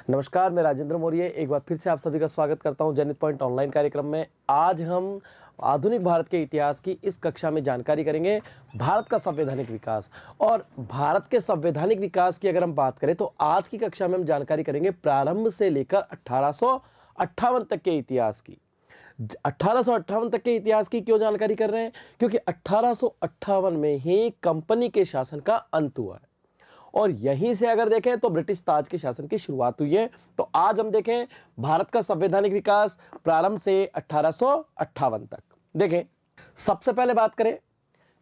नमस्कार, मैं राजेंद्र मौर्य एक बार फिर से आप सभी का स्वागत करता हूं जेनिथ पॉइंट ऑनलाइन कार्यक्रम में। आज हम आधुनिक भारत के इतिहास की इस कक्षा में जानकारी करेंगे भारत का संवैधानिक विकास। और भारत के संवैधानिक विकास की अगर हम बात करें तो आज की कक्षा में हम जानकारी करेंगे प्रारंभ से लेकर 1858 तक के इतिहास की। 1858 तक के इतिहास की क्यों जानकारी कर रहे हैं? क्योंकि 1858 में ही कंपनी के शासन का अंत हुआ है और यहीं से अगर देखें तो ब्रिटिश ताज के शासन की शुरुआत हुई है। तो आज हम देखें भारत का संवैधानिक विकास प्रारंभ से 1858 तक। देखें, सबसे पहले बात करें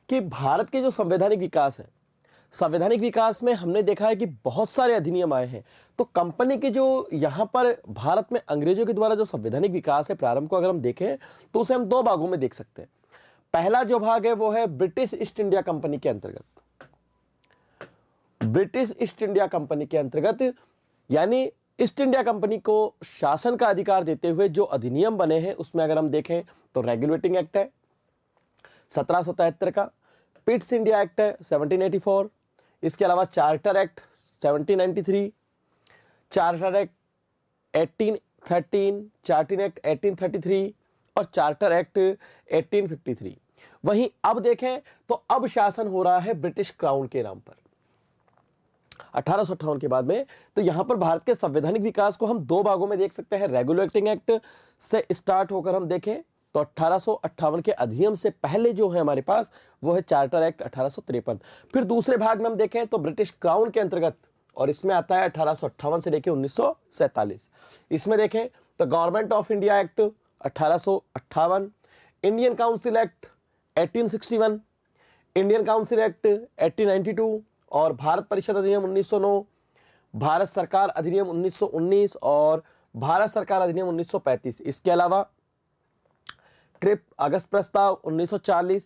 कि भारत के जो संवैधानिक विकास है, संवैधानिक विकास में हमने देखा है कि बहुत सारे अधिनियम आए हैं। तो कंपनी के जो यहां पर भारत में अंग्रेजों के द्वारा जो संवैधानिक विकास है प्रारंभ को अगर हम देखें तो उसे हम दो भागों में देख सकते हैं। पहला जो भाग है वो है ब्रिटिश ईस्ट इंडिया कंपनी के अंतर्गत। ब्रिटिश ईस्ट इंडिया कंपनी के अंतर्गत यानी ईस्ट इंडिया कंपनी को शासन का अधिकार देते हुए जो अधिनियम बने हैं उसमें अगर हम देखें तो रेगुलेटिंग एक्ट है 1773 का, पिट्स इंडिया एक्ट है 1784, इसके अलावा charter act 1793, charter act 1813, charting act 1833 और चार्टर एक्ट 1853। वहीं अब देखें तो अब शासन हो रहा है ब्रिटिश क्राउन के नाम पर 1858 के बाद में। तो यहां पर भारत के संवैधानिक विकास को हम दो भागों में देख सकते हैं। रेगुलेटिंग एक्ट से स्टार्ट होकर हम देखें तो 1858 के अधिनियम से पहले जो है हमारे पास वो है चार्टर एक्ट 1853। फिर दूसरे भाग में हम देखें तो ब्रिटिश क्राउन के अंतर्गत, और इसमें आता है 1858 से लेकर 1947। इसमें देखें तो government of India act 1858, Indian council act 1861, Indian council act 1892 और भारत परिषद अधिनियम 1909, भारत सरकार अधिनियम 1919 और भारत सरकार अधिनियम 1935। इसके अलावा ट्रिप अगस्त प्रस्ताव 1940,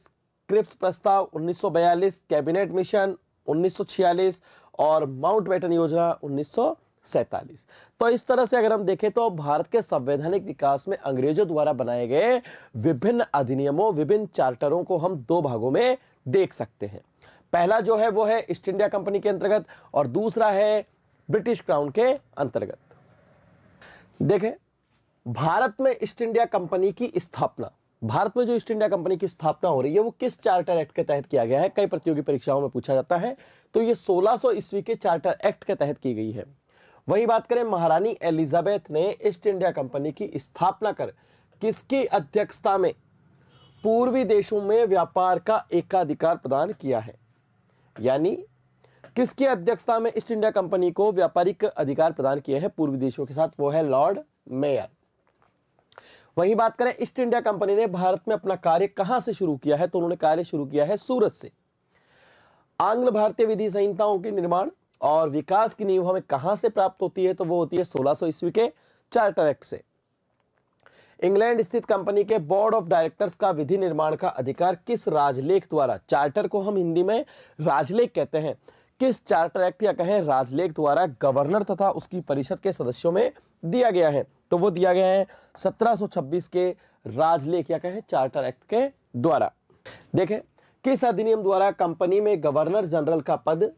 क्रिप्स प्रस्ताव 1942, कैबिनेट मिशन 1946 और माउंटबेटन योजना 1947। तो इस तरह से अगर हम देखें तो भारत के संवैधानिक विकास में अंग्रेजों द्वारा बनाए गए विभिन्न अधिनियमों, विभिन्न चार्टरों को हम दो भागों में देख सकते हैं। पहला जो है वो है ईस्ट इंडिया कंपनी के अंतर्गत और दूसरा है ब्रिटिश क्राउन के अंतर्गत। देखें, भारत में ईस्ट इंडिया कंपनी की स्थापना, भारत में जो ईस्ट इंडिया कंपनी की स्थापना हो रही है वो किस चार्टर एक्ट के तहत किया गया है? कई प्रतियोगी परीक्षाओं में पूछा जाता है। तो ये 1600 ईस्वी के चार्टर एक्ट के तहत की गई है। वही बात करें, महारानी एलिजाबेथ ने ईस्ट इंडिया कंपनी की स्थापना कर किसकी अध्यक्षता में पूर्वी देशों में व्यापार का एकाधिकार प्रदान किया है? यानी किसकी अध्यक्षता में ईस्ट इंडिया कंपनी को व्यापारिक अधिकार प्रदान किए हैं पूर्वी देशों के साथ? वो है लॉर्ड मेयर। वही बात करें, ईस्ट इंडिया कंपनी ने भारत में अपना कार्य कहां से शुरू किया है? तो उन्होंने कार्य शुरू किया है सूरत से। आंग्ल भारतीय विधि संहिताओं के निर्माण और विकास की नींव हमें कहां से प्राप्त होती है? तो वो होती है 1600 ईस्वी के चार्टर एक्ट से। इंग्लैंड स्थित कंपनी के बोर्ड ऑफ डायरेक्टर्स का विधि निर्माण का अधिकार किस राजलेख द्वारा, चार्टर को हम हिंदी में राजलेख कहते हैं, किस चार्टर एक्ट या कहें राजलेख द्वारा गवर्नर तथा उसकी परिषद के सदस्यों में दिया गया है? तो वो दिया गया है 1726 के राजलेख या कहें चार्टर एक्ट के द्वारा। देखें, किस अधिनियम द्वारा कंपनी में गवर्नर जनरल का पद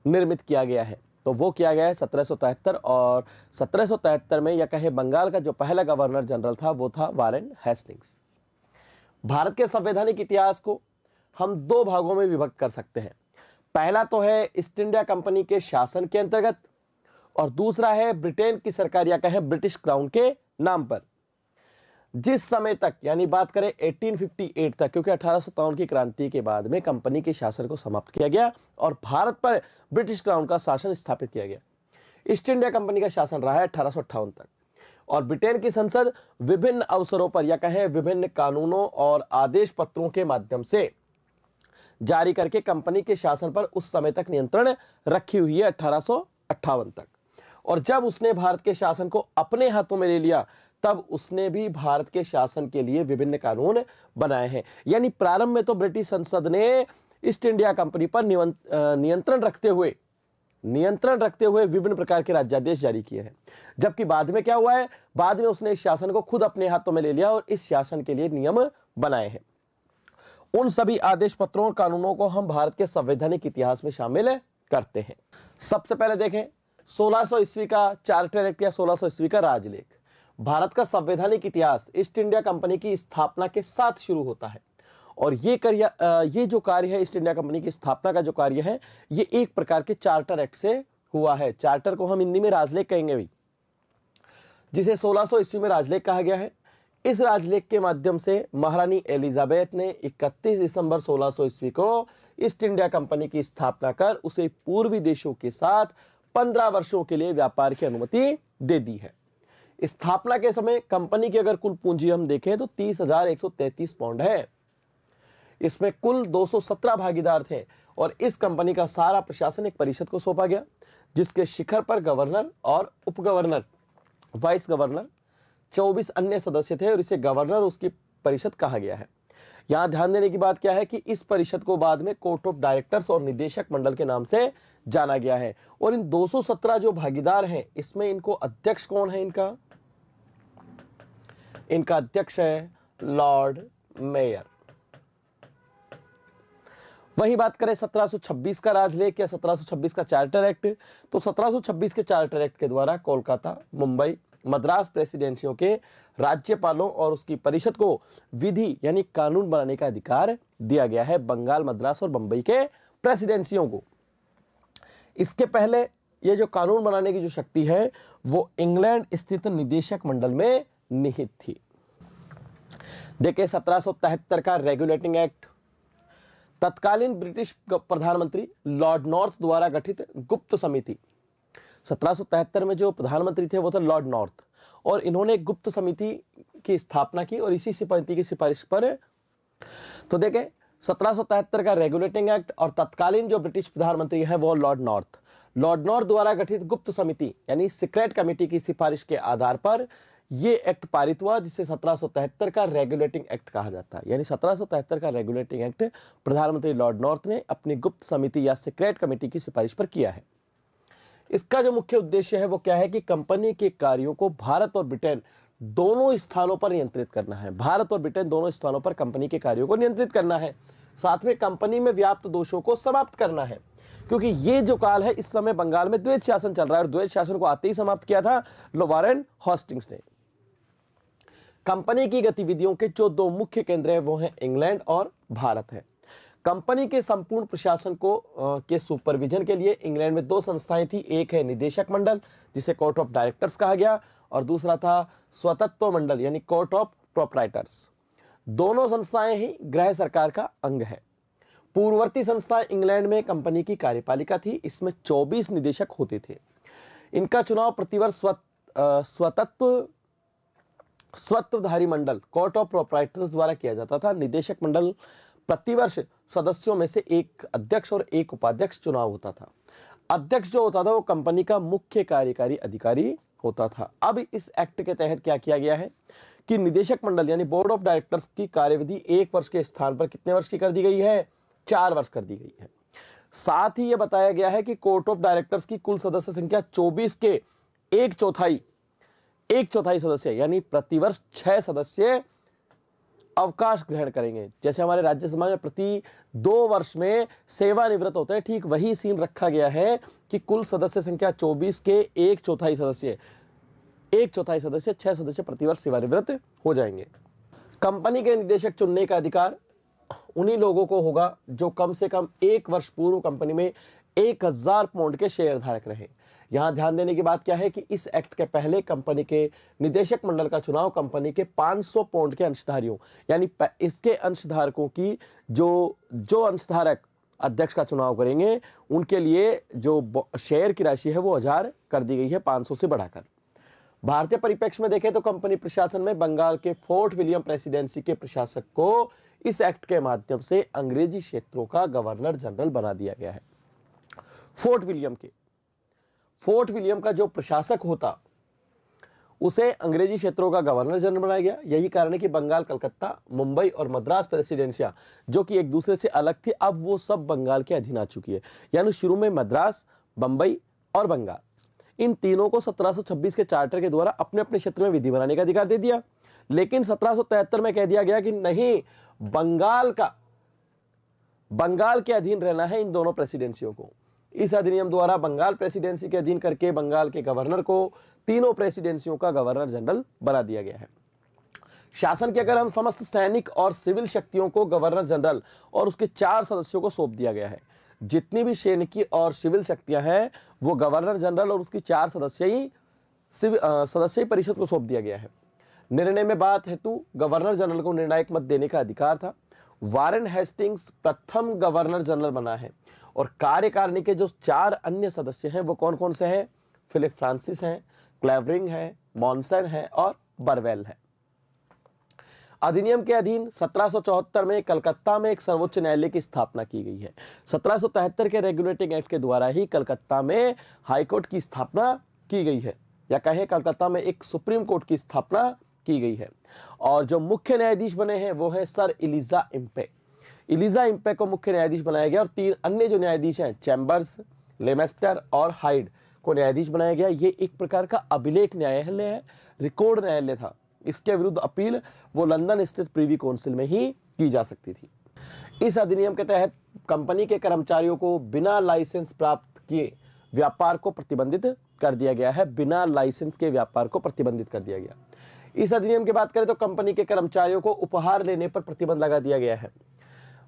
निर्मित किया गया है? तो वो किया गया है 1773 और 1773 में या कहे बंगाल का जो पहला गवर्नर जनरल था वो था वारेन हेस्टिंग्स। भारत के संवैधानिक इतिहास को हम दो भागों में विभक्त कर सकते हैं। पहला तो है ईस्ट इंडिया कंपनी के शासन के अंतर्गत और दूसरा है ब्रिटेन की सरकार या कहे ब्रिटिश क्राउन के नाम पर। जिस समय तक, यानी बात करें 1858 तक, क्योंकि 1857 की क्रांति के बाद में कंपनी के शासन को समाप्त किया गया और भारत पर ब्रिटिश क्राउन का शासन स्थापित किया गया। ईस्ट इंडिया कंपनी का शासन रहा है 1858 तक और ब्रिटेन की संसद विभिन्न अवसरों पर या कहें विभिन्न कानूनों और आदेश पत्रों के माध्यम से जारी करके कंपनी के शासन पर उस समय तक नियंत्रण रखी हुई है 1858 तक। और जब उसने भारत के शासन को अपने हाथों में ले लिया तब उसने भी भारत के शासन के लिए विभिन्न कानून बनाए हैं। यानी प्रारंभ में तो ब्रिटिश संसद ने ईस्ट इंडिया कंपनी पर नियंत्रण रखते हुए विभिन्न प्रकार के राज्यादेश जारी किए हैं। जबकि बाद में क्या हुआ है, बाद में उसने इस शासन को खुद अपने हाथों में ले लिया और इस शासन के लिए नियम बनाए हैं। उन सभी आदेश पत्रों और कानूनों को हम भारत के संवैधानिक इतिहास में शामिल करते हैं। सबसे पहले देखें 1600 ईस्वी का चार्टर एक्ट या 1600 ईस्वी का राजलेख। भारत का संवैधानिक इतिहास ईस्ट इंडिया कंपनी की स्थापना के साथ शुरू होता है और ये जो कार्य है, ईस्ट इंडिया कंपनी की स्थापना का जो कार्य है, ये एक प्रकार के चार्टर एक्ट से हुआ है। चार्टर को हम हिंदी में राजलेख कहेंगे भी, जिसे 1600 ईस्वी में राजलेख कहा गया है। इस राजलेख के माध्यम से महारानी एलिजाबेथ ने 31 दिसंबर 1600 ईस्वी को ईस्ट इंडिया कंपनी की स्थापना कर उसे पूर्वी देशों के साथ 15 वर्षों के लिए व्यापार की अनुमति दे दी है। स्थापना के समय कंपनी की अगर कुल पूंजी हम देखें तो 30,133 पाउंड है। इसमें कुल 217 भागीदार थे और इस कंपनी का सारा प्रशासन एक परिषद को सौंपा गया, जिसके शिखर पर गवर्नर और उप गवर्नर, वाइस गवर्नर, 24 अन्य सदस्य थे और इसे गवर्नर उसकी परिषद कहा गया है। यहां ध्यान देने की बात क्या है कि इस परिषद को बाद में कोर्ट ऑफ डायरेक्टर्स और निदेशक मंडल के नाम से जाना गया है। और इन 217 जो भागीदार हैं, इसमें इनको अध्यक्ष कौन है? इनका अध्यक्ष है लॉर्ड मेयर। वही बात करें 1726 का राजलेख या 1726 का चार्टर एक्ट, तो 1726 के चार्टर एक्ट के द्वारा कोलकाता, मुंबई, मद्रास प्रेसिडेंसियों के राज्यपालों और उसकी परिषद को विधि यानी कानून बनाने का अधिकार दिया गया है, बंगाल, मद्रास और बंबई के प्रेसिडेंसियों को। इसके पहले ये जो कानून बनाने की जो शक्ति है वो इंग्लैंड स्थित निदेशक मंडल में निहित थी। देखिए 1773 का रेगुलेटिंग एक्ट, तत्कालीन ब्रिटिश प्रधानमंत्री लॉर्ड नॉर्थ द्वारा गठित गुप्त समिति। 1773 में जो प्रधानमंत्री थे वो थे लॉर्ड नॉर्थ और इन्होंने गुप्त समिति की स्थापना की और इसी समिति की सिफारिश पर, तो देखें 1773 का रेगुलेटिंग एक्ट और तत्कालीन जो ब्रिटिश प्रधानमंत्री है वो लॉर्ड नॉर्थ द्वारा गठित गुप्त समिति यानी सीक्रेट कमेटी की सिफारिश के आधार पर ये एक्ट पारित हुआ, जिसे 1773 का रेगुलेटिंग एक्ट कहा जाता है। यानी 1773 का रेगुलेटिंग एक्ट प्रधानमंत्री लॉर्ड नॉर्थ ने अपनी गुप्त समिति या सीक्रेट कमेटी की सिफारिश पर किया है। इसका जो मुख्य उद्देश्य है वो क्या है कि कंपनी के कार्यों को भारत और ब्रिटेन दोनों स्थानों पर नियंत्रित करना है। भारत और ब्रिटेन दोनों स्थानों पर कंपनी के कार्यों को नियंत्रित करना है, साथ में कंपनी में व्याप्त दोषों को समाप्त करना है, क्योंकि ये जो काल है इस समय बंगाल में द्वैत शासन चल रहा है और द्वैत शासन को आते ही समाप्त किया था वारेन हेस्टिंग्स ने। कंपनी की गतिविधियों के जो दो मुख्य केंद्र हैं वो हैं इंग्लैंड और भारत है। कंपनी के संपूर्ण प्रशासन को के सुपरविजन के लिए इंग्लैंड में दो संस्थाएं थी, एक है निदेशक मंडल जिसे कोर्ट ऑफ डायरेक्टर्स कहा गया और दूसरा था स्वतंत्र मंडल यानी कोर्ट ऑफ प्रोप्राइटर्स। दोनों संस्थाएं ही गृह सरकार का अंग है। पूर्ववर्ती संस्था इंग्लैंड में कंपनी की कार्यपालिका थी, इसमें 24 निदेशक होते थे। इनका चुनाव प्रतिवर्ष स्वत्वधारी मंडल कोर्ट ऑफ प्रोप्राइटर्स द्वारा किया जाता था। निदेशक मंडल प्रतिवर्ष सदस्यों में से एक अध्यक्ष और एक उपाध्यक्ष चुनाव होता था। अध्यक्ष जो होता था वो कंपनी का मुख्य कार्यकारी अधिकारी होता था। अब इस एक्ट के तहत क्या किया गया है कि निदेशक मंडल यानी बोर्ड ऑफ डायरेक्टर्स की कार्यविधि 1 वर्ष के स्थान पर कितने वर्ष की कर दी गई है? 4 वर्ष कर दी गई है। साथ ही यह बताया गया है कि कोर्ट ऑफ डायरेक्टर्स की कुल सदस्य संख्या 24 के एक चौथाई सदस्य यानी प्रतिवर्ष 6 सदस्य अवकाश ग्रहण करेंगे। जैसे हमारे राज्यसभा में प्रति 2 वर्ष में सेवानिवृत्त होते हैं, ठीक वही सीन रखा गया है कि कुल सदस्य संख्या 24 के एक चौथाई सदस्य 6 सदस्य प्रतिवर्ष सेवानिवृत्त हो जाएंगे। कंपनी के निदेशक चुनने का अधिकार उन्हीं लोगों को होगा जो कम से कम 1 वर्ष पूर्व कंपनी में 1000 पाउंड के शेयर धारक रहे। यहां ध्यान देने की बात क्या है कि इस एक्ट के पहले कंपनी के निदेशक मंडल का चुनाव कंपनी के 500 पाउंड के अंशधारियों यानी इसके अंशधारकों की जो अंशधारक अध्यक्ष का चुनाव करेंगे उनके लिए जो शेयर की राशि है वो 1000 कर दी गई है 500 से बढ़ाकर। भारतीय परिप्रेक्ष्य में देखें तो कंपनी प्रशासन में बंगाल के फोर्ट विलियम प्रेसिडेंसी के प्रशासक को इस एक्ट के माध्यम से अंग्रेजी क्षेत्रों का गवर्नर जनरल बना दिया गया है। फोर्ट विलियम का जो प्रशासक होता उसे अंग्रेजी क्षेत्रों का गवर्नर जनरल बनाया गया। यही कारण है कि बंगाल, कलकत्ता, मुंबई और मद्रास प्रेसिडेंसियां जो कि एक दूसरे से अलग थी अब वो सब बंगाल के अधीन आ चुकी है। यानी शुरू में मद्रास, बंबई और बंगाल इन तीनों को 1726 के चार्टर के द्वारा अपने अपने क्षेत्र में विधि बनाने का अधिकार दे दिया। लेकिन 1773 में कह दिया गया कि नहीं, बंगाल के अधीन रहना है इन दोनों प्रेसिडेंसियों को। इस अधिनियम द्वारा बंगाल प्रेसिडेंसी के अधीन करके बंगाल के गवर्नर को तीनों प्रेसिडेंसियों का गवर्नर जनरल बना दिया गया है। शासन के अगर हम समस्त सैनिक और सिविल शक्तियों को गवर्नर जनरल और उसके 4 सदस्यों को सौंप दिया गया है। जितनी भी सैनिकी और सिविल शक्तियां हैं वो गवर्नर जनरल और उसकी 4 सदस्यीय परिषद को सौंप दिया गया है। निर्णय में बात हेतु गवर्नर जनरल को निर्णायक मत देने का अधिकार था। वारेन हेस्टिंग्स प्रथम गवर्नर जनरल बना है और कार्यकारिणी के जो 4 अन्य सदस्य हैं वो कौन कौन से हैं? फिलिप फ्रांसिस हैं, क्लेवरिंग है, मॉनसन है और बरवेल है। अधिनियम के अधीन 1774 में कलकत्ता में एक सर्वोच्च न्यायालय की स्थापना की गई है। 1773 के रेगुलेटिंग एक्ट के द्वारा ही कलकत्ता में हाईकोर्ट की स्थापना की गई है, या कहें कलकत्ता में एक सुप्रीम कोर्ट की स्थापना की गई है। और जो मुख्य न्यायाधीश बने हैं वो है sir Elijah Impey. Elijah Impey को मुख्य न्यायाधीश बनाया गया और 3 अन्य जो न्यायाधीश हैं चैम्बर्स, लेमेस्टर और हाइड को न्यायाधीश बनाया गया। ये एक प्रकार का अभिलेख न्यायालय है, रिकॉर्ड न्यायालय था। इसके विरुद्ध अपील वो लंदन स्थित प्रीवी काउंसिल में ही की जा सकती थी। इस अधिनियम के तहत कंपनी के कर्मचारियों को बिना लाइसेंस प्राप्त किए व्यापार को प्रतिबंधित कर दिया गया है। बिना लाइसेंस के व्यापार को प्रतिबंधित कर दिया गया। इस अधिनियम की बात करें तो कंपनी के कर्मचारियों को उपहार लेने पर प्रतिबंध लगा दिया गया है।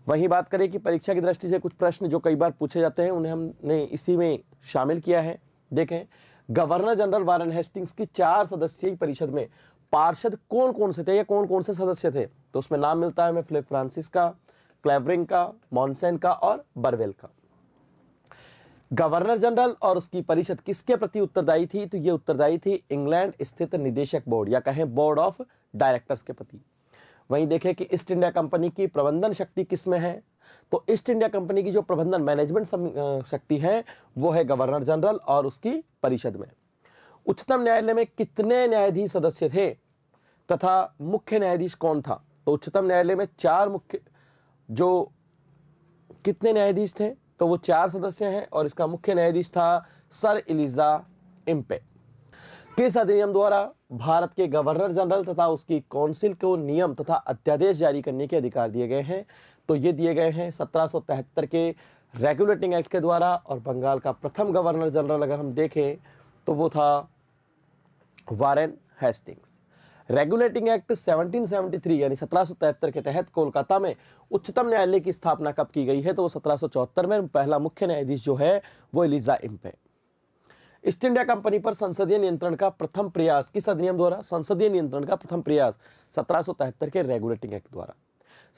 वहीं बात करें कि परीक्षा की दृष्टि से कुछ प्रश्न जो कई बार पूछे जाते हैं उन्हें हमने इसी में शामिल किया है। देखें, गवर्नर जनरल वारेन हेस्टिंग्स की 4 सदस्यीय परिषद में पार्षद कौन कौन से थे या कौन कौन से सदस्य थे? तो उसमें नाम मिलता है हमें फिलिप फ्रांसिस का, क्लेवरिंग का, मॉनसन का और बरवेल का। गवर्नर जनरल और उसकी परिषद किसके प्रति उत्तरदायी थी? तो ये उत्तरदायी थी इंग्लैंड स्थित निदेशक बोर्ड या कहें बोर्ड ऑफ डायरेक्टर्स के प्रति। वहीं देखें कि ईस्ट इंडिया कंपनी की प्रबंधन शक्ति किसमें है? तो ईस्ट इंडिया कंपनी की जो प्रबंधन मैनेजमेंट शक्ति है वो है गवर्नर जनरल और उसकी परिषद में। उच्चतम न्यायालय में कितने न्यायाधीश सदस्य थे तथा मुख्य न्यायाधीश कौन था? तो उच्चतम न्यायालय में 4 मुख्य जो कितने न्यायाधीश थे? तो वो 4 सदस्य हैं और इसका मुख्य न्यायाधीश था सर इलिजा इम्पे। किस अधिनियम द्वारा भारत के गवर्नर जनरल तथा उसकी काउंसिल को नियम तथा अध्यादेश जारी करने के अधिकार दिए गए हैं? तो ये दिए गए हैं 1773 के रेगुलेटिंग एक्ट के द्वारा। और बंगाल का प्रथम गवर्नर जनरल अगर हम देखें तो वो था वारेन हेस्टिंग्स। रेगुलेटिंग एक्ट 1773 यानी 1773 के तहत कोलकाता में उच्चतम न्यायालय की स्थापना कब की गई है? तो वो 1774 में। पहला मुख्य न्यायाधीश जो है वो Elijah Impey. East India company पर संसदीय नियंत्रण का प्रथम प्रयास किस अधिनियम द्वारा? संसदीय नियंत्रण का प्रथम प्रयास 1773 के रेगुलेटिंग एक्ट द्वारा।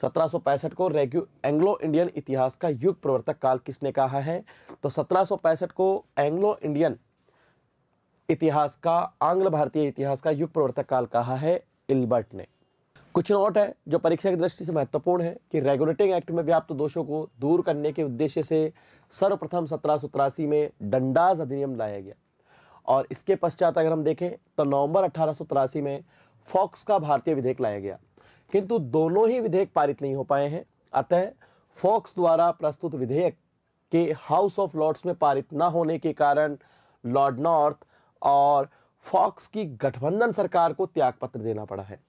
1765 को एंग्लो इंडियन इतिहास का युग प्रवर्तक काल किसने कहा है? तो 1765 को एंग्लो इंडियन इतिहास का, आंग्ल भारतीय इतिहास का युग प्रवर्तक काल कहा है इल्बर्ट ने। कुछ नोट है जो परीक्षा की दृष्टि से महत्वपूर्ण है कि रेगुलेटिंग एक्ट में व्याप्त दोषों को दूर करने के उद्देश्य से सर्वप्रथम 1783 में डंडास अधिनियम लाया गया और इसके पश्चात अगर हम देखें तो नवंबर 1883 में फॉक्स का भारतीय विधेयक लाया गया, किंतु दोनों ही विधेयक पारित नहीं हो पाए हैं। अतः फॉक्स द्वारा प्रस्तुत विधेयक के हाउस ऑफ लॉर्ड्स में पारित न होने के कारण लॉर्ड नॉर्थ और फॉक्स की गठबंधन सरकार को त्यागपत्र देना पड़ा है।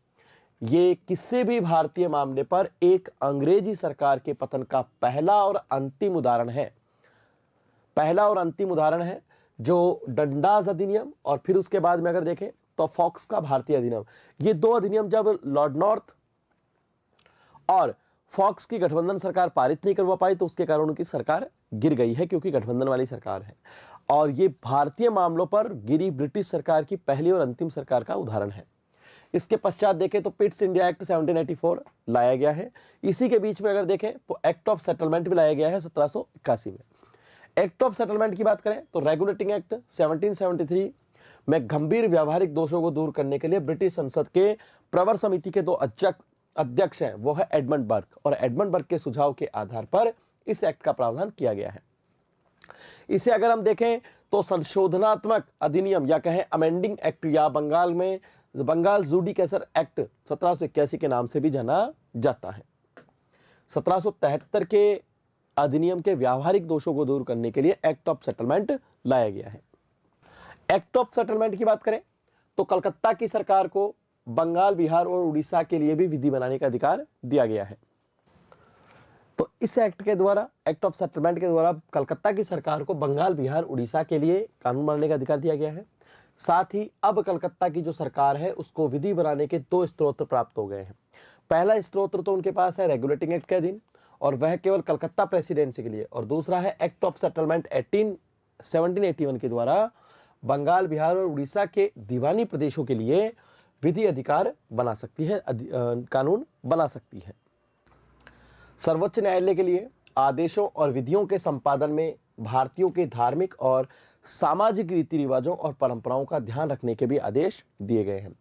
ये किसी भी भारतीय मामले पर एक अंग्रेजी सरकार के पतन का पहला और अंतिम उदाहरण है जो डंडास अधिनियम और फिर उसके बाद में अगर देखें तो फॉक्स का भारतीय अधिनियम। ये 2 अधिनियम जब लॉर्ड नॉर्थ और फॉक्स की गठबंधन सरकार पारित नहीं करवा पाई तो उसके कारण उनकी सरकार गिर गई है, क्योंकि गठबंधन वाली सरकार है। और ये भारतीय मामलों पर गिरी ब्रिटिश सरकार की पहली और अंतिम सरकार का उदाहरण है। इसके पश्चात देखें तो पिट्स इंडिया एक्ट 1784 लाया गया है। इसी के बीच में अगर देखें तो एक्ट ऑफ सेटलमेंट भी लाया गया है 1781 में। एक्ट ऑफ सेटलमेंट की बात करें तो रेगुलेटिंग एक्ट 1773 में गंभीर व्यावहारिक दोषों को दूर करने के लिए ब्रिटिश संसद के प्रवर समिति के 2 अध्यक्ष हैं, वो है एडमंड बर्क, और एडमंड बर्क के सुझाव के आधार पर इस एक्ट का प्रावधान किया गया है। इसे अगर हम देखें तो संशोधनात्मक अधिनियम या कहें अमेंडिंग एक्ट या बंगाल जुडिकेचर एक्ट 1781 के नाम से भी जाना जाता है। 1773 के अधिनियम के व्यावहारिक दोषों को दूर करने के लिए एक्ट ऑफ सेटलमेंट लाया गया है। एक्ट ऑफ सेटलमेंट की बात करें तो कलकत्ता की सरकार को बंगाल, बिहार और उड़ीसा के लिए भी विधि बनाने का अधिकार दिया गया है। तो इस एक्ट के द्वारा, एक्ट ऑफ सेटलमेंट के द्वारा कलकत्ता की सरकार को बंगाल, बिहार, उड़ीसा के लिए कानून बनाने का अधिकार दिया गया है। साथ ही अब कलकत्ता की जो सरकार है उसको विधि बनाने के 2 स्रोत प्राप्त हो गए हैं। पहला स्रोत तो उनके पास है रेगुलेटिंग एक्ट के अधीन, और वह केवल कलकत्ता प्रेसिडेंसी के लिए, और दूसरा है एक्ट ऑफ सेटलमेंट 1781 के द्वारा बंगाल, बिहार और उड़ीसा के दीवानी प्रदेशों के लिए विधि अधिकार बना सकती है, कानून बना सकती है। सर्वोच्च न्यायालय के लिए आदेशों और विधियों के संपादन में भारतीयों के धार्मिक और सामाजिक रीति रिवाजों और परंपराओं का ध्यान रखने के भी आदेश दिए गए हैं।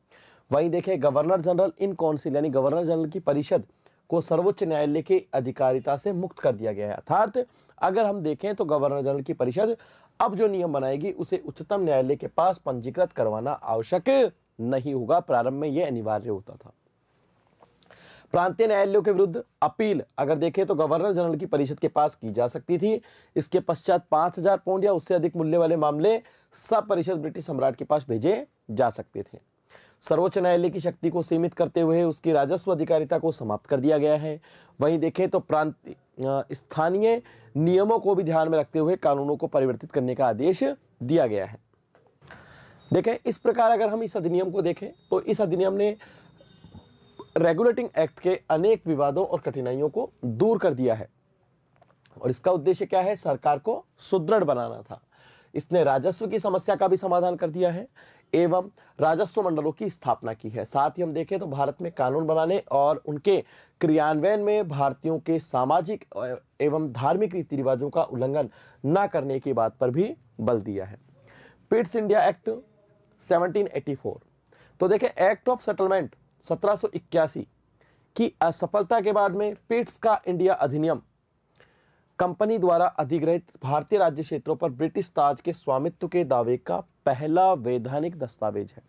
वहीं देखें, गवर्नर जनरल इन काउंसिल यानी गवर्नर जनरल की परिषद को सर्वोच्च न्यायालय की अधिकारिता से मुक्त कर दिया गया है। अर्थात अगर हम देखें तो गवर्नर जनरल की परिषद अब जो नियम बनाएगी उसे उच्चतम न्यायालय के पास पंजीकृत करवाना आवश्यक नहीं होगा। प्रारंभ में यह अनिवार्य होता था। प्रांतीय न्यायालयों के विरुद्ध अपील अगर देखें तो गवर्नर जनरल की परिषद के पास की जा सकती थी। इसके पश्चात 5000 पाउंड या उससे अधिक मूल्य वाले मामले सब परिषद ब्रिटिश सम्राट के पास भेजे जा सकते थे। सर्वोच्च न्यायालय की शक्ति को सीमित करते हुए उसकी राजस्व अधिकारिता को समाप्त कर दिया गया है। वहीं देखें तो स्थानीय नियमों को भी ध्यान में रखते हुए कानूनों को परिवर्तित करने का आदेश दिया गया है। देखें, इस प्रकार अगर हम इस अधिनियम को देखें तो इस अधिनियम ने रेगुलेटिंग एक्ट के अनेक विवादों और कठिनाइयों को दूर कर दिया है, और इसका उद्देश्य क्या है? सरकार को सुदृढ़ बनाना था। इसने राजस्व की समस्या का भी समाधान कर दिया है एवं राजस्व मंडलों की स्थापना की है। साथ ही हम देखें तो भारत में कानून बनाने और उनके क्रियान्वयन में भारतीयों के सामाजिक एवं धार्मिक रीति रिवाजों का उल्लंघन न करने की बात पर भी बल दिया है। पिट्स इंडिया एक्ट 1784, तो देखें, एक्ट ऑफ सेटलमेंट 1781 की असफलता के बाद में पिट्स का इंडिया अधिनियम कंपनी द्वारा अधिग्रहित भारतीय राज्य क्षेत्रों पर ब्रिटिश ताज के स्वामित्व के दावे का पहला वैधानिक दस्तावेज है।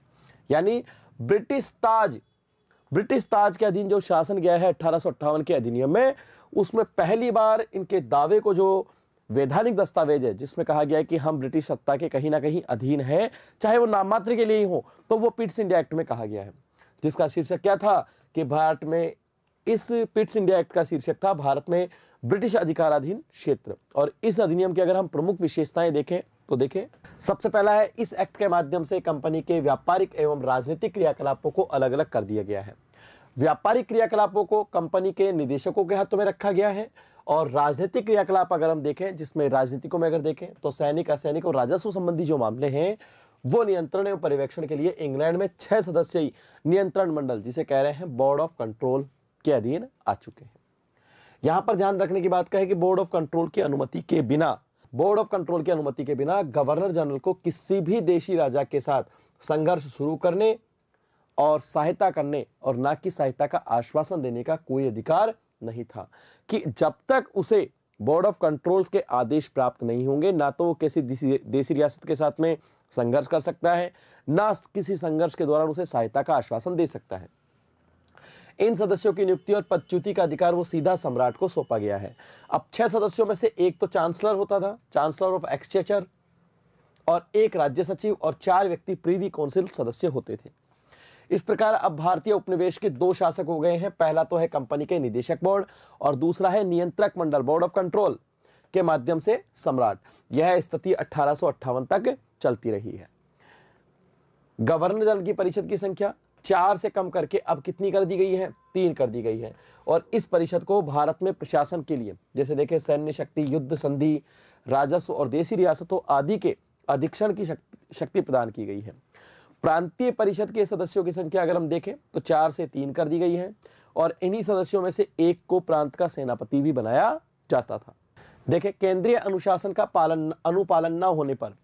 यानी ब्रिटिश ताज के अधीन जो शासन गया है 1858 के अधिनियम में, उसमें पहली बार इनके दावे को जो वैधानिक दस्तावेज है जिसमें कहा गया है कि हम ब्रिटिश सत्ता के कहीं ना कहीं अधीन हैं, चाहे वो नाम मात्र के लिए ही हो, तो वो पिट्स इंडिया एक्ट में कहा गया है, जिसका शीर्षक क्या था कि भारत में, इस पिट्स इंडिया एक्ट का शीर्षक था भारत में ब्रिटिश अधिकाराधीन क्षेत्र। और इस अधिनियम की अगर हम प्रमुख विशेषताएं देखें तो देखें, सबसे पहला है इस एक्ट के माध्यम से कंपनी के व्यापारिक एवं राजनीतिक क्रियाकलापों को अलग अलग कर दिया गया है। व्यापारिक क्रियाकलापों को कंपनी के निदेशकों के हाथों में रखा गया है, और राजनीतिक क्रियाकलाप अगर हम देखें, जिसमें राजनीतिकों में अगर देखें तो सैनिक, असैनिक और राजस्व संबंधी जो मामले हैं वो नियंत्रण एवं पर्यवेक्षण के लिए इंग्लैंड में 6 सदस्यीय नियंत्रण मंडल, जिसे कह रहे हैं बोर्ड ऑफ कंट्रोल, के अधीन आ चुके हैं। यहां पर ध्यान रखने की बात कहे कि बोर्ड ऑफ कंट्रोल की अनुमति के बिना गवर्नर जनरल को किसी भी देशी राजा के साथ संघर्ष शुरू करने और सहायता करने और ना कि सहायता का आश्वासन देने का कोई अधिकार नहीं था, कि जब तक उसे बोर्ड ऑफ कंट्रोल के आदेश प्राप्त नहीं होंगे, ना तो वो किसी देशी रियासत के साथ में संघर्ष कर सकता है, ना किसी संघर्ष के दौरान उसे सहायता का आश्वासन दे सकता है। इन सदस्यों की नियुक्ति और पदच्युति का अधिकार वो सीधा सम्राट को सौंपा गया है। अब 6 सदस्यों में से एक तो चांसलर होता था, चांसलर ऑफ एक्सचेचर, और एक राज्य सचिव, और 4 व्यक्ति प्रीवी काउंसिल सदस्य होते थे। इस प्रकार अब भारतीय उपनिवेश के 2 शासक हो गए हैं। पहला तो है कंपनी के निदेशक बोर्ड, और दूसरा है नियंत्रक मंडल, बोर्ड ऑफ कंट्रोल के माध्यम से सम्राट। यह स्थिति 1858 तक चलती रही है। गवर्नर जनरल की परिषद की संख्या 4 से कम करके अब कितनी कर दी गई है? 3 कर दी गई है। और इस परिषद को भारत में प्रशासन के लिए, जैसे देखें, सैन्य शक्ति, युद्ध संधि, राजस्व और देशी रियासतों आदि के अधीक्षण की शक्ति प्रदान की गई है। प्रांतीय परिषद के सदस्यों की संख्या अगर हम देखें तो 4 से 3 कर दी गई है, और इन्हीं सदस्यों में से एक को प्रांत का सेनापति भी बनाया जाता था। देखें, केंद्रीय अनुशासन का अनुपालन न होने पर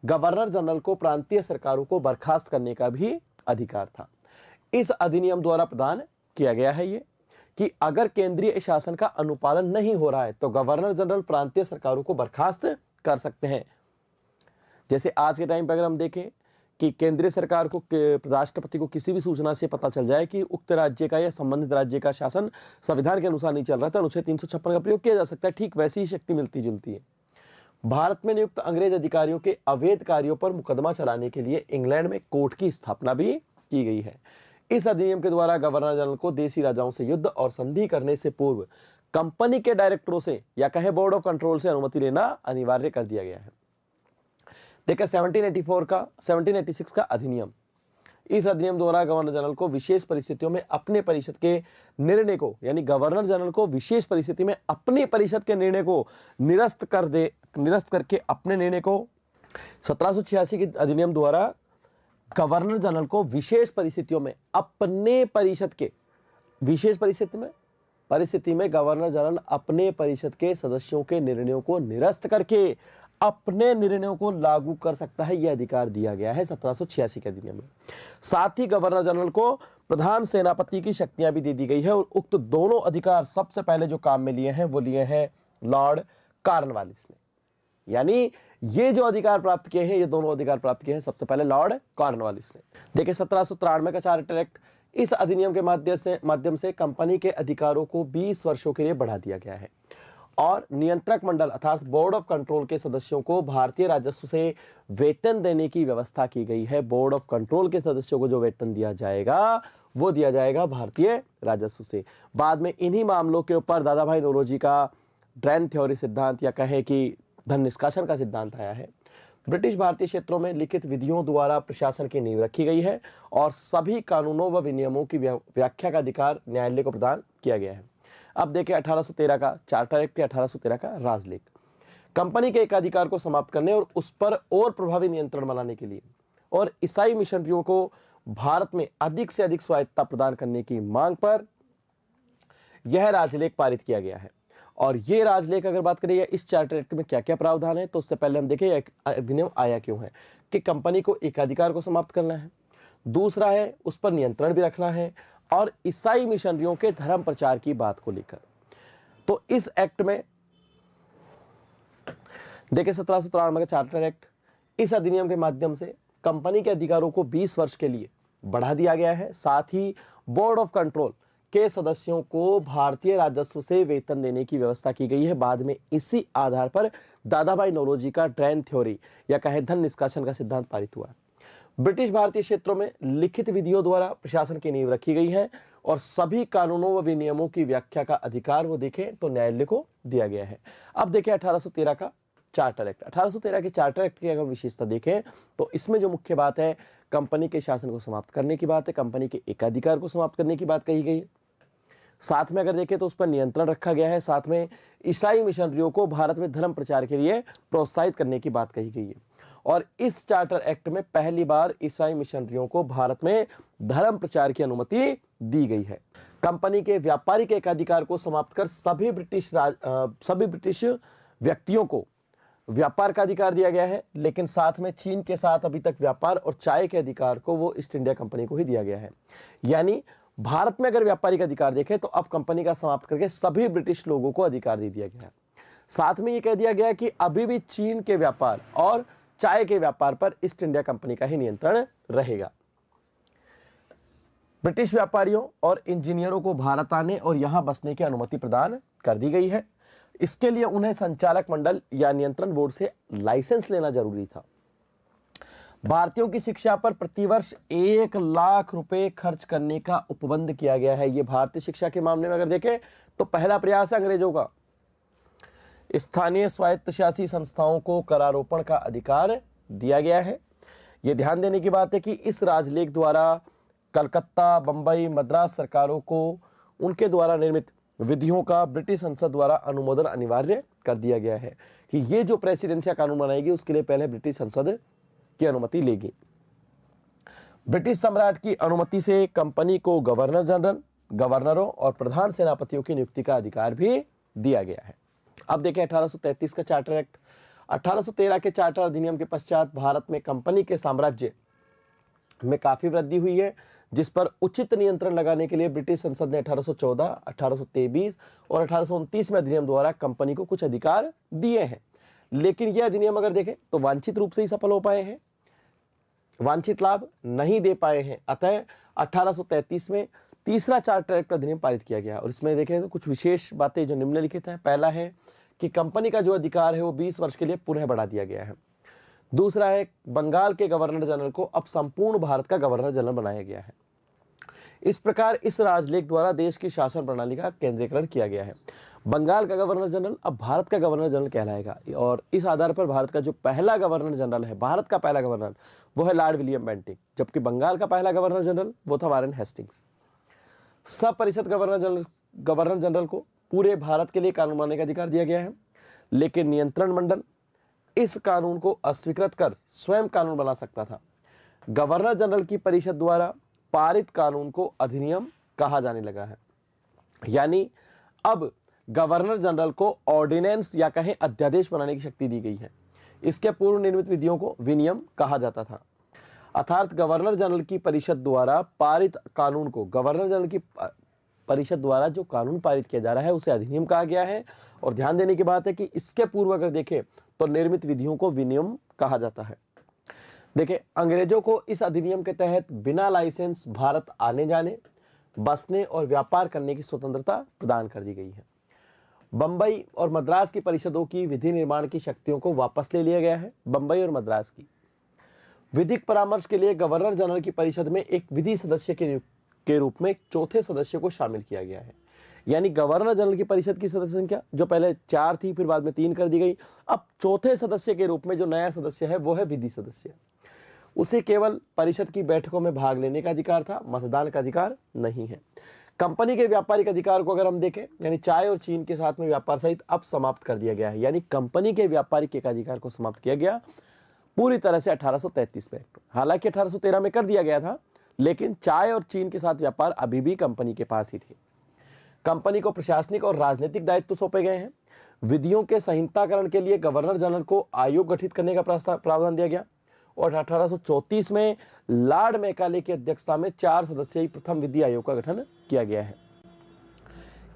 गवर्नर जनरल को प्रांतीय सरकारों को बर्खास्त करने का भी अधिकार था। इस अधिनियम द्वारा प्रदान किया गया है ये कि अगर केंद्रीय शासन का अनुपालन नहीं हो रहा है तो गवर्नर जनरल प्रांतीय सरकारों को बर्खास्त कर सकते हैं। जैसे आज के टाइम पर अगर हम देखें कि केंद्रीय सरकार को, राष्ट्रपति को किसी भी सूचना से पता चल जाए कि उक्त राज्य का या संबंधित राज्य का शासन संविधान के अनुसार नहीं चल रहा था, अनुच्छेद 356 का प्रयोग किया जा सकता है। ठीक वैसी ही शक्ति मिलती जुलती है। भारत में नियुक्त अंग्रेज अधिकारियों के अवैध कार्यों पर मुकदमा चलाने के लिए इंग्लैंड में कोर्ट की स्थापना भी की गई है। इस अधिनियम के द्वारा गवर्नर जनरल को देशी राजाओं से युद्ध और संधि करने से पूर्व कंपनी के डायरेक्टरों से या कहे बोर्ड ऑफ कंट्रोल से अनुमति लेना अनिवार्य कर दिया गया है। देखिए 1786 का अधिनियम, इस अधिनियम द्वारा गवर्नर जनरल को विशेष परिस्थितियों में अपने परिषद के निर्णय को, यानी गवर्नर जनरल को विशेष परिस्थिति में अपनी परिषद के निर्णय को निरस्त करके अपने निर्णय को 1786 के अधिनियम द्वारा गवर्नर जनरल को विशेष परिस्थितियों में अपने परिषद के विशेष परिस्थिति में गवर्नर जनरल अपने परिषद के सदस्यों के निर्णयों को निरस्त करके अपने निर्णयों को लागू कर सकता है, यह अधिकार दिया गया है 1786 के अधिनियम में। साथ ही गवर्नर जनरल को प्रधान सेनापति की शक्तियां भी दे दी गई है और उक्त दोनों अधिकार सबसे पहले जो काम में लिए हैं वो लिए हैं लॉर्ड कॉर्नवालिस ने। यानी ये जो अधिकार प्राप्त किए हैं, ये दोनों अधिकार प्राप्त किए हैं सबसे पहले लॉर्ड कॉर्नवालिस ने। देखिए 1793 का चार्टर एक्ट, इस अधिनियम के माध्यम से कंपनी के अधिकारों को 20 वर्षों के लिए बढ़ा दिया गया है और नियंत्रक मंडल अर्थात बोर्ड ऑफ कंट्रोल के सदस्यों को भारतीय राजस्व से वेतन देने की व्यवस्था की गई है। बोर्ड ऑफ कंट्रोल के सदस्यों को जो वेतन दिया जाएगा वो दिया जाएगा भारतीय राजस्व से। बाद में इन्हीं मामलों के ऊपर दादाभाई नौरोजी का ड्रेन थ्योरी सिद्धांत या कहें कि धन निष्कासन का सिद्धांत आया है। ब्रिटिश भारतीय क्षेत्रों में लिखित विधियों द्वारा प्रशासन की नींव रखी गई है और सभी कानूनों व विनियमों की व्याख्या का अधिकार न्यायालय को प्रदान किया गया है। अब देखिए 1813 का चार्टर एक्ट या 1813 का राजलेख, कंपनी के एकाधिकार को समाप्त करने और उस पर और प्रभावी नियंत्रण बनाने के लिए और ईसाई मिशनरियों को भारत में अधिक से अधिक स्वायत्तता प्रदान करने की मांग पर यह राजलेख पारित किया गया है। और ये राजलेख अगर बात करें इस चार्टर एक्ट में क्या क्या प्रावधान है, तो उससे पहले हम देखें अधिनियम आया क्यों है कि कंपनी को एकाधिकार को समाप्त करना है, दूसरा है उस पर नियंत्रण भी रखना है और ईसाई मिशनरियों के धर्म प्रचार की बात को लेकर। तो इस एक्ट में देखिए 1793 का चार्टर एक्ट, इस अधिनियम के माध्यम से कंपनी के अधिकारों को 20 वर्ष के लिए बढ़ा दिया गया है। साथ ही बोर्ड ऑफ कंट्रोल के सदस्यों को भारतीय राजस्व से वेतन देने की व्यवस्था की गई है। बाद में इसी आधार पर दादाभाई नौरोजी का ड्रेन थ्योरी या कहे धन निष्कासन का सिद्धांत पारित हुआ। ब्रिटिश भारतीय क्षेत्रों में लिखित विधियों द्वारा प्रशासन की नींव रखी गई है और सभी कानूनों व विनियमों की व्याख्या का अधिकार वो देखें तो न्यायालय को दिया गया है। अब देखें 1813 का चार्टर एक्ट। 1813 के चार्टर एक्ट की अगर विशेषता देखें तो इसमें जो मुख्य बात है, कंपनी के शासन को समाप्त करने की बात है, कंपनी के एकाधिकार को समाप्त करने की बात कही गई है। साथ में अगर देखें तो उस पर नियंत्रण रखा गया है। साथ में ईसाई मिशनरियों को भारत में धर्म प्रचार के लिए प्रोत्साहित करने की बात कही गई है और इस चार्टर एक्ट में पहली बार ईसाई मिशनरियों को भारत में धर्म प्रचार की अनुमति दी गई है। कंपनी के व्यापारिक एकाधिकार को समाप्त कर सभी ब्रिटिश व्यक्तियों को व्यापार का अधिकार दिया गया है, लेकिन साथ में चीन के साथ अभी तक व्यापार और चाय के अधिकार को वो ईस्ट इंडिया कंपनी को ही दिया गया है। यानी भारत में अगर व्यापारिक अधिकार देखें तो अब कंपनी का समाप्त करके सभी ब्रिटिश लोगों को अधिकार दे दिया गया है। साथ में ये कह दिया गया कि अभी भी चीन के व्यापार और चाय के व्यापार पर ईस्ट इंडिया कंपनी का ही नियंत्रण रहेगा। ब्रिटिश व्यापारियों और इंजीनियरों को भारत आने और यहां बसने की अनुमति प्रदान कर दी गई है। इसके लिए उन्हें संचालक मंडल या नियंत्रण बोर्ड से लाइसेंस लेना जरूरी था। भारतीयों की शिक्षा पर प्रतिवर्ष 1 लाख रुपए खर्च करने का उपबंध किया गया है। यह भारतीय शिक्षा के मामले में अगर देखें तो पहला प्रयास है अंग्रेजों का। स्थानीय स्वायत्तशासी संस्थाओं को करारोपण का अधिकार दिया गया है। यह ध्यान देने की बात है कि इस राजलेख द्वारा कलकत्ता, बंबई, मद्रास सरकारों को उनके द्वारा निर्मित विधियों का ब्रिटिश संसद द्वारा अनुमोदन अनिवार्य कर दिया गया है कि ये जो प्रेसिडेंशियल कानून बनाएगी उसके लिए पहले ब्रिटिश संसद की अनुमति लेगी। ब्रिटिश सम्राट की अनुमति से कंपनी को गवर्नर जनरल, गवर्नरों और प्रधान सेनापतियों की नियुक्ति का अधिकार भी दिया गया है। अब देखें 1833 का चार्टर एक्ट। 1813 के चार्टर अधिनियम के पश्चात भारत में कंपनी के साम्राज्य में काफी वृद्धि हुई है, जिस पर उचित नियंत्रण लगाने के लिए ब्रिटिश संसद ने 1814, 1823 और 1829 में अधिनियम द्वारा कंपनी को कुछ अधिकार दिए हैं। लेकिन यह अधिनियम अगर देखें तो वांछित रूप से ही सफल हो पाए हैं, वांछित लाभ नहीं दे पाए हैं। अतः 1833 में तीसरा चार्टर एक्ट अधिनियम पारित किया गया और इसमें देखें तो कुछ विशेष बातें जो निम्नलिखित है। पहला है कि कंपनी का जो अधिकार है वो 20 वर्ष के लिए पुनः बढ़ा दिया गया है। दूसरा है बंगाल के गवर्नर जनरल को अब संपूर्ण भारत का गवर्नर जनरल बनाया गया है। इस प्रकार इस राजलेख द्वारा देश की शासन प्रणाली का केंद्रीकरण किया गया है। बंगाल का गवर्नर जनरल अब भारत का गवर्नर जनरल कहलाएगा और इस आधार पर भारत का जो पहला गवर्नर जनरल है, भारत का पहला गवर्नर, वो है लॉर्ड विलियम बेंटिंक, जबकि बंगाल का पहला गवर्नर जनरल वो था वारेन हेस्टिंग्स। सब परिषद गवर्नर जनरल को पूरे भारत के लिए कानून बनाने का अधिकार दिया गया है, लेकिन नियंत्रण मंडल इस कानून को अस्वीकृत कर स्वयं कानून बना सकता था। गवर्नर जनरल की परिषद द्वारा पारित कानून को अधिनियम कहा जाने लगा है। यानी अब गवर्नर जनरल को ऑर्डिनेंस या कहें अध्यादेश बनाने की शक्ति दी गई है। इसके पूर्व निर्मित विधियों को विनियम कहा जाता था। अर्थात गवर्नर जनरल की परिषद द्वारा पारित कानून को, गवर्नर जनरल की परिषद द्वारा जो कानून पारित किया जा रहा है उसे अधिनियम कहा गया है। और ध्यान देने की बात है कि इसके पूर्व अगर देखें तो निर्मित विधियों को विनियम कहा जाता है। देखिए, अंग्रेजों को इस अधिनियम के तहत बिना लाइसेंस भारत आने जाने, बसने और व्यापार करने की स्वतंत्रता प्रदान कर दी गई है। बंबई और मद्रास की परिषदों की विधि निर्माण की शक्तियों को वापस ले लिया गया है। बंबई और मद्रास की विधिक परामर्श के लिए गवर्नर जनरल की परिषद में एक विधि सदस्य के रूप में चौथे सदस्य को शामिल किया गया है। यानी गवर्नर जनरल की परिषद की सदस्य संख्या जो पहले 4 थी, फिर बाद में 3 कर दी गई। अब चौथे सदस्य के रूप में जो नया सदस्य है वो है विधि सदस्य। उसे केवल परिषद की बैठकों में भाग लेने का अधिकार था, मतदान का अधिकार नहीं है। कंपनी के व्यापारिक अधिकार को अगर हम देखें, यानी चाय और चीन के साथ में व्यापार सहित अब समाप्त कर दिया गया है। यानी कंपनी के व्यापारिक अधिकार को समाप्त किया गया पूरी तरह से 1833 में। हालांकि 1813 में कर दिया गया था, लेकिन चाय और चीन के साथ व्यापार अभी भी कंपनी के पास ही थे। कंपनी को प्रशासनिक और राजनीतिक दायित्व सौंपे गए हैं। विधियों के संहिताकरण के लिए गवर्नर जनरल को आयोग गठित करने का प्रावधान दिया गया और 1834 में लॉर्ड मैकाले की अध्यक्षता में 4 सदस्यीय प्रथम विधि आयोग का गठन किया गया है।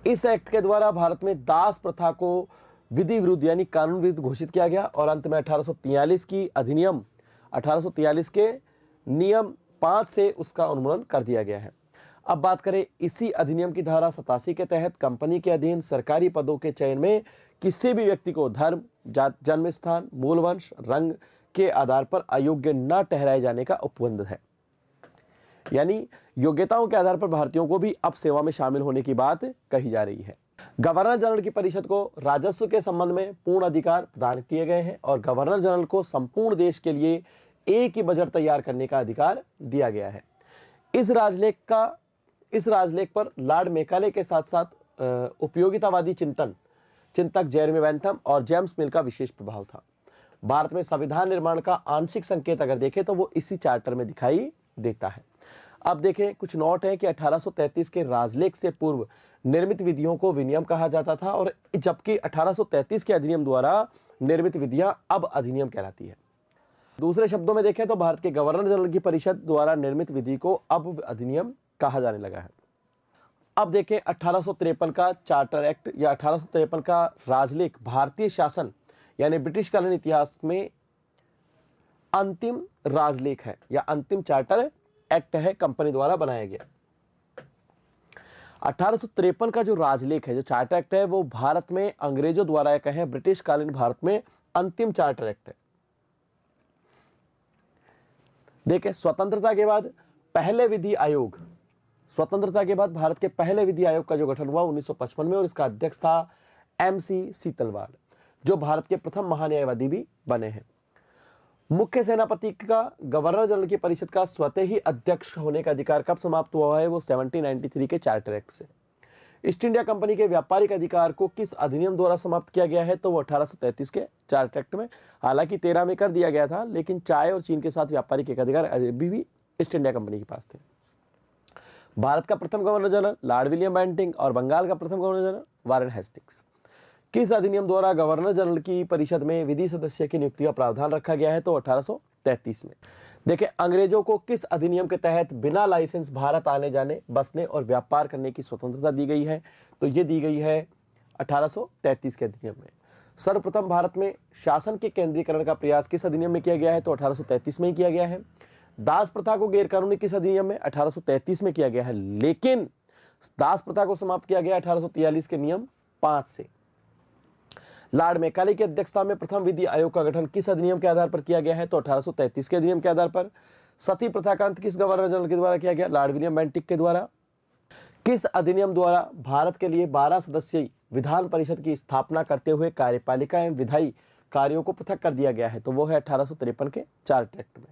इस एक्ट के द्वारा भारत में दास प्रथा को विधि विरुद्ध यानी कानून विरुद्ध घोषित किया गया और अंत में 1843 की अधिनियम 1843 के नियम 5 से उसका उन्मूलन कर दिया गया है। अब बात करें इसी अधिनियम की धारा 87 के तहत कंपनी के अधीन सरकारी पदों के चयन में किसी भी व्यक्ति को धर्म, जात, जन्म स्थान, मूल वंश, रंग के आधार पर अयोग्य न ठहराए जाने का उपबंध है। यानी योग्यताओं के आधार पर भारतीयों को भी अब सेवा में शामिल होने की बात कही जा रही है। गवर्नर जनरल की परिषद को राजस्व के संबंध में पूर्ण अधिकार प्रदान किए गए हैं और गवर्नर जनरल को संपूर्ण देश के लिए एक ही बजट तैयार करने का अधिकार दिया गया है। इस राजलेख पर लॉर्ड मैकाले के साथ साथ उपयोगितावादी चिंतक जेरेमी बेंथम और जेम्स मिल का विशेष प्रभाव था। भारत में संविधान निर्माण का आंशिक संकेत अगर देखें तो वो इसी चार्टर में दिखाई देता है। अब देखें, कुछ नोट है कि 1833 के राजलेख से पूर्व निर्मित विधियों को विनियम कहा जाता था और जबकि 1833 के अधिनियम द्वारा निर्मित विधियां अब अधिनियम कहलाती है। दूसरे शब्दों में देखें तो भारत के गवर्नर जनरल की परिषद द्वारा निर्मित विधि को अब अधिनियम कहा जाने लगा है। अब देखें 1853 का चार्टर एक्ट या 1853 का राजलेख भारतीय शासन यानी ब्रिटिश कालीन इतिहास में अंतिम राजलेख है या अंतिम चार्टर एक्ट है, कंपनी द्वारा बनाया गया। 1853 का जो राजलेख है, जो चार्टर एक्ट है, वो भारत में अंग्रेजों द्वारा या कहें ब्रिटिश कालीन भारत में अंतिम चार्टर एक्ट है। देखिए, स्वतंत्रता के बाद भारत के पहले विधि आयोग का जो गठन हुआ 1955 में और इसका अध्यक्ष था MC सीतलवाड़, जो भारत के प्रथम महान्यायवादी भी बने हैं। मुख्य सेनापति का गवर्नर जनरल की परिषद का स्वतः ही अध्यक्ष होने का अधिकार कब समाप्त हुआ है? वो 1793 के चार्टर एक्ट से। ईस्ट इंडिया कंपनी के व्यापारिक अधिकार को किस अधिनियम द्वारा समाप्त किया गया है? तो वो 1833 के चार्टर एक्ट में। हालांकि 13 में कर दिया गया था, लेकिन चाय और चीन के साथ व्यापारिक एकाधिकार अभी भी ईस्ट इंडिया कंपनी के पास थे। भारत का प्रथम governor general Lord William Bentinck और बंगाल का प्रथम गवर्नर जनरल वारेन हेस्टिंग्स। किस अधिनियम द्वारा गवर्नर जनरल की परिषद में विधि सदस्य की नियुक्ति का प्रावधान रखा गया है? तो 1833 में। देखिए, अंग्रेजों को किस अधिनियम के तहत बिना लाइसेंस भारत आने जाने, बसने और व्यापार करने की स्वतंत्रता दी गई है? तो ये दी गई है 1833 के अधिनियम में। सर्वप्रथम भारत में शासन के केंद्रीकरण का प्रयास किस अधिनियम में किया गया है? तो 1833 में ही किया गया है। दास प्रथा को गैरकानूनी किस अधिनियम में? 1833 में किया गया है, लेकिन दास प्रथा को समाप्त किया गया 1843 के नियम 5 से। लॉर्ड मैकाले की अध्यक्षता में प्रथम विधि आयोग का गठन किस अधिनियम के आधार पर किया गया है? तो 1833 के अधिनियम के आधार पर। सती प्रथा का अंत किस गवर्नर जनरल के द्वारा किया गया? लॉर्ड विलियम बेंटिक के द्वारा। किस अधिनियम द्वारा भारत के लिए 12 सदस्यीय विधान परिषद की स्थापना करते हुए कार्यपालिका एवं विधायी कार्यों को पृथक कर दिया गया है? तो वो है 1853 के चार्टर एक्ट में।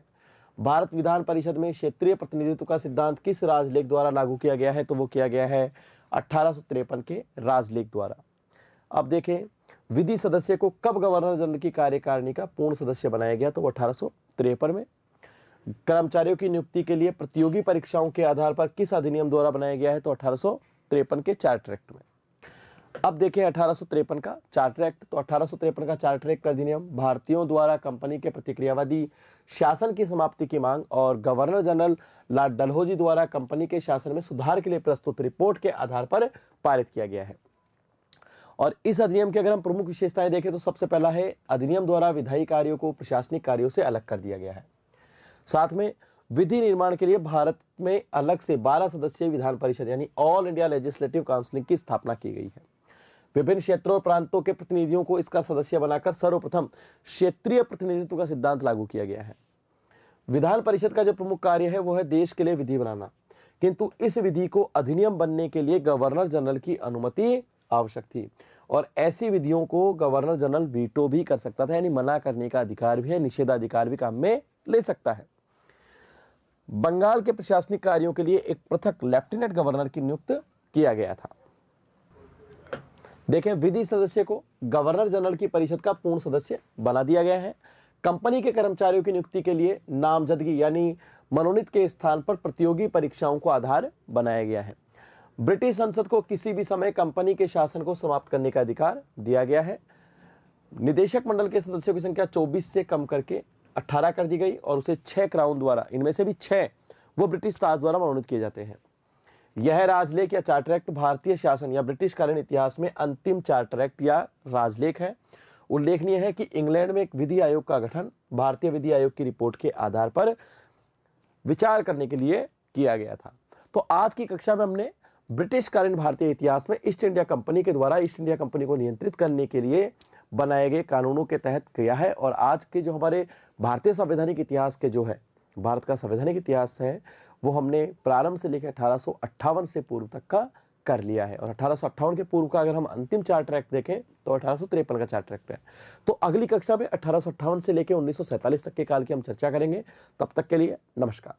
भारत विधान परिषद में क्षेत्रीय प्रतिनिधित्व का सिद्धांत किस राजलेख द्वारा लागू किया गया है? तो वो किया गया है 1853 के राजलेख द्वारा। अब देखें, विधि सदस्य को कब गवर्नर जनरल की कार्यकारिणी का पूर्ण सदस्य बनाया गया? तो वो 1853 में। कर्मचारियों की नियुक्ति के लिए प्रतियोगी परीक्षाओं के आधार पर किस अधिनियम द्वारा बनाया गया है? तो 1853 के चार्टर एक्ट में। अब देखें 1853 का चार्टर एक्ट। तो 1853 का चार्टर एक्ट अधिनियम भारतीयों द्वारा कंपनी के प्रतिक्रियावादी शासन की समाप्ति की मांग और गवर्नर जनरल लॉर्ड डलहौजी द्वारा कंपनी के शासन में सुधार के लिए प्रस्तुत रिपोर्ट के आधार पर पारित किया गया है। और इस अधिनियम की अगर हम प्रमुख विशेषताएं देखें तो सबसे पहला है, अधिनियम द्वारा विधायी कार्यों को प्रशासनिक कार्यों से अलग कर दिया गया है। साथ में विधि निर्माण के लिए भारत में अलग से 12 सदस्यीय विधान परिषद यानी ऑल इंडिया लेजिस्लेटिव काउंसिल की स्थापना की गई है। विभिन्न क्षेत्रों और प्रांतों के प्रतिनिधियों को इसका सदस्य बनाकर सर्वप्रथम क्षेत्रीय प्रतिनिधित्व का सिद्धांत लागू किया गया है। विधान परिषद का जो प्रमुख कार्य है वो है देश के लिए विधि बनाना, किंतु इस विधि को अधिनियम बनने के लिए गवर्नर जनरल की अनुमति आवश्यक थी और ऐसी विधियों को गवर्नर जनरल वीटो भी कर सकता था, यानी मना करने का अधिकार भी है, निषेधाधिकार भी काम में ले सकता है। बंगाल के प्रशासनिक कार्यों के लिए एक पृथक लेफ्टिनेंट गवर्नर की नियुक्त किया गया था। देखें, विधि सदस्य को गवर्नर जनरल की परिषद का पूर्ण सदस्य बना दिया गया है। कंपनी के कर्मचारियों की नियुक्ति के लिए नामजदगी यानी मनोनीत के स्थान पर प्रतियोगी परीक्षाओं को आधार बनाया गया है। ब्रिटिश संसद को किसी भी समय कंपनी के शासन को समाप्त करने का अधिकार दिया गया है। निदेशक मंडल के सदस्यों की संख्या 24 से कम करके 18 कर दी गई और उसे 6 क्राउन द्वारा, इनमें से भी 6 वो ब्रिटिश ताज द्वारा मनोनीत किए जाते हैं। यह राजलेख या चार्टर एक्ट भारतीय शासन या ब्रिटिश कालीन इतिहास में अंतिम चार्टर एक्ट या राजलेख है। उल्लेखनीय है कि इंग्लैंड में एक विधि आयोग का गठन भारतीय विधि आयोग की रिपोर्ट के आधार पर विचार करने के लिए किया गया था। तो आज की कक्षा में हमने ब्रिटिश कालीन भारतीय इतिहास में ईस्ट इंडिया कंपनी के द्वारा ईस्ट इंडिया कंपनी को नियंत्रित करने के लिए बनाए गए कानूनों के तहत किया है। और आज के जो हमारे भारतीय संवैधानिक इतिहास के जो है, भारत का संवैधानिक इतिहास है, वो हमने प्रारंभ से लेकर 1858 से पूर्व तक का कर लिया है। और 1858 के पूर्व का अगर हम अंतिम चार्टर एक्ट देखें तो 1853 का चार्टर एक्ट है। तो अगली कक्षा में 1858 से लेकर 1947 तक के काल की हम चर्चा करेंगे। तब तक के लिए नमस्कार।